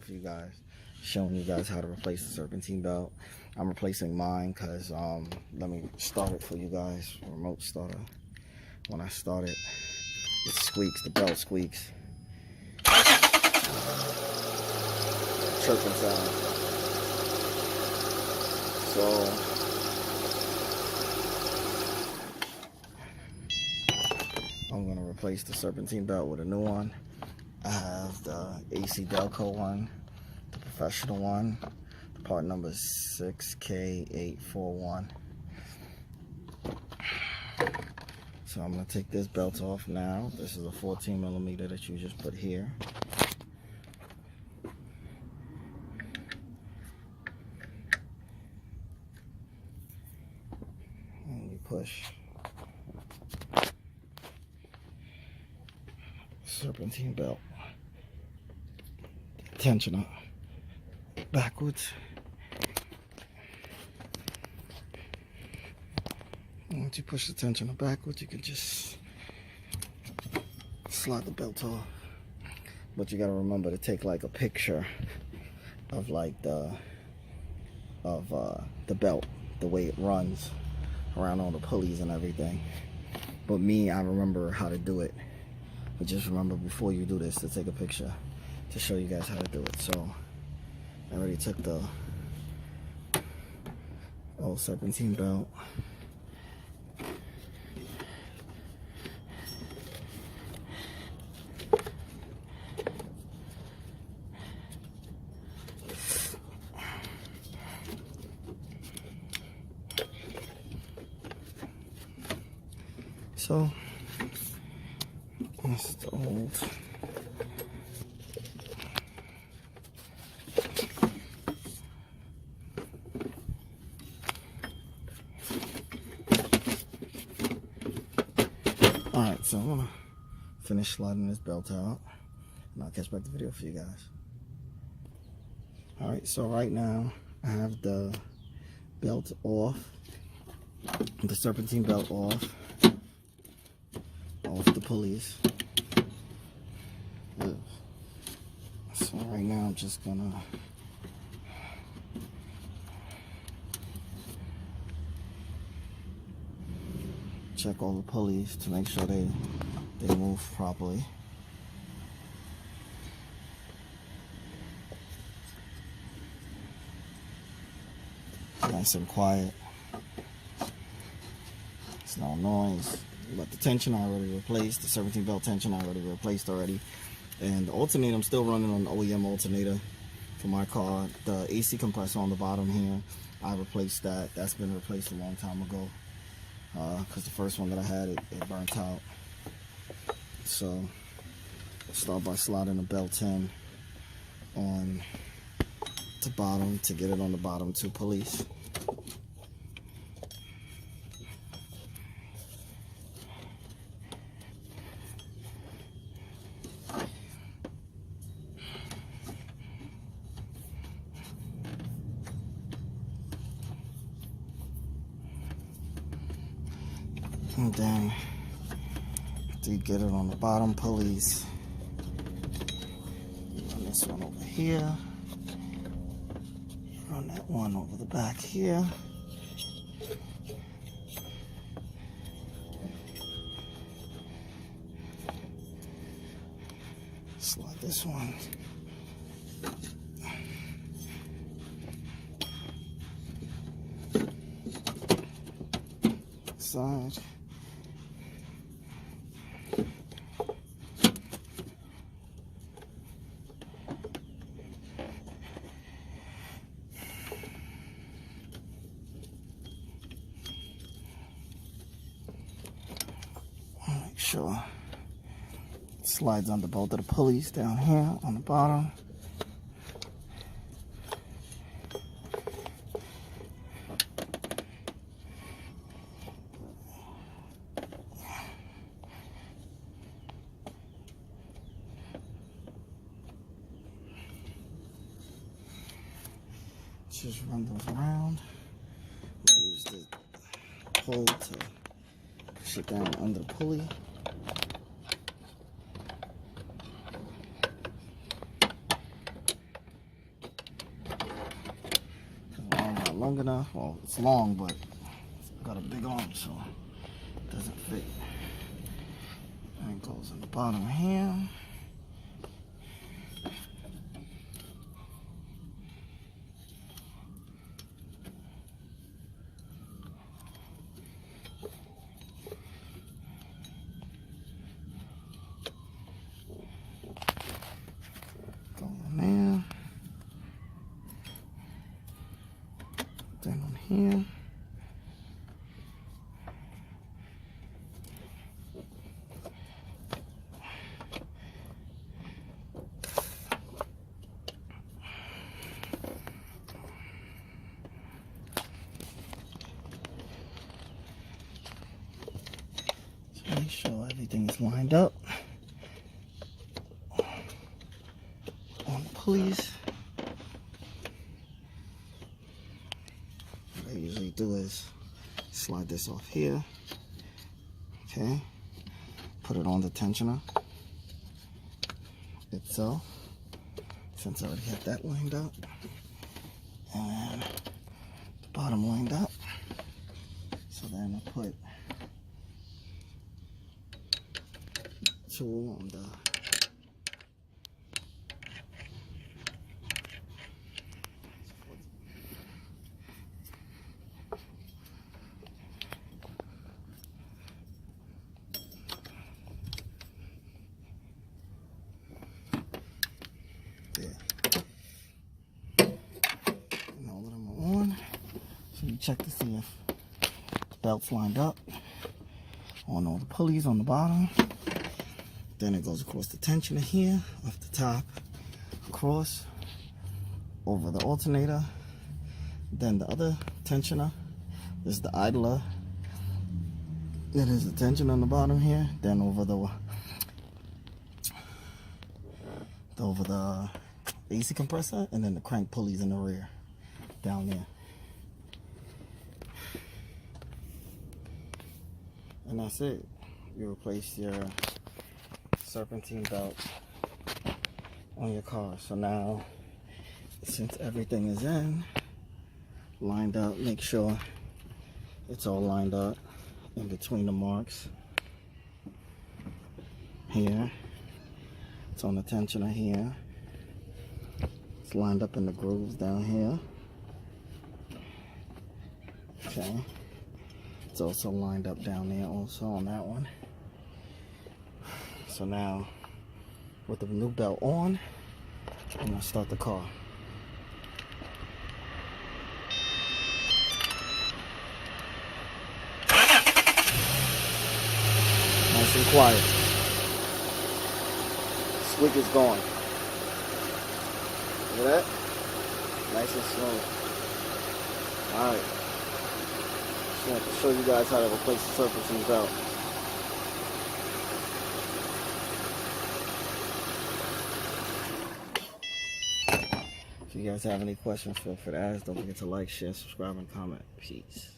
for you guys, showing you guys how to replace the serpentine belt. I'm replacing mine because let me start it for you guys. Remote starter. When I start it, it squeaks. The belt squeaks. Chirping sound. So I'm gonna replace the serpentine belt with a new one. I have the AC Delco one, the professional one. The part number is 6K841. So I'm gonna take this belt off now. This is a 14mm that you just put here. And you push serpentine belt tensioner backwards. And once you push the tensioner backwards, you can just slide the belt off. But you gotta remember to take like a picture of like the belt, the way it runs around all the pulleys and everything. But me, I remember how to do it. But just remember before you do this to take a picture to show you guys how to do it. So I already took the old serpentine belt. So this is the old. Alright, so I'm gonna finish sliding this belt out and I'll catch back the video for you guys. Alright, so right now I have the belt off, the serpentine belt off the pulleys. So right now I'm just gonna check all the pulleys to make sure they move properly. Nice and quiet. It's no noise. But the tension I already replaced, the serpentine belt tension I already replaced already. And the alternator, I'm still running on the OEM alternator for my car. The AC compressor on the bottom here, I replaced that. That's been replaced a long time ago. Because the first one that I had, it burnt out. So, I'll start by sliding the belt in on the bottom to get it on the bottom two pulleys. And then after you get it on the bottom pulleys, you run this one over here, you run that one over the back here, slide this one side. Make sure it slides under both of the pulleys down here on the bottom. Just run those around. Use the pole to push it down under the pulley. not long enough. Well, it's long, but it's got a big arm, so it doesn't fit. And it goes in the bottom here. Go in there. Then on here. Make sure everything is lined up on the pulleys. What I usually do is slide this off here, okay, put it on the tensioner itself, since I already have that lined up, and the bottom lined up. So then I put tool on the there. And all of them are on. So you check to see if the belt's lined up on all the pulleys on the bottom. Then it goes across the tensioner here, off the top, across, over the alternator. Then the other tensioner is the idler. Then there's the tension on the bottom here. Then over the AC compressor, and then the crank pulleys in the rear, down there. And that's it. You replace your serpentine belt on your car. So now, since everything is lined up, make sure it's all lined up in between the marks here. It's on the tensioner here. It's lined up in the grooves down here. Okay. It's also lined up down there also on that one. So now, with the new belt on, I'm gonna start the car. Nice and quiet. Squeak is gone. Look at that? Nice and slow. Alright. Just want to show you guys how to replace the serpentine belt. If you guys have any questions, feel free to ask. Don't forget to like, share, subscribe, and comment. Peace.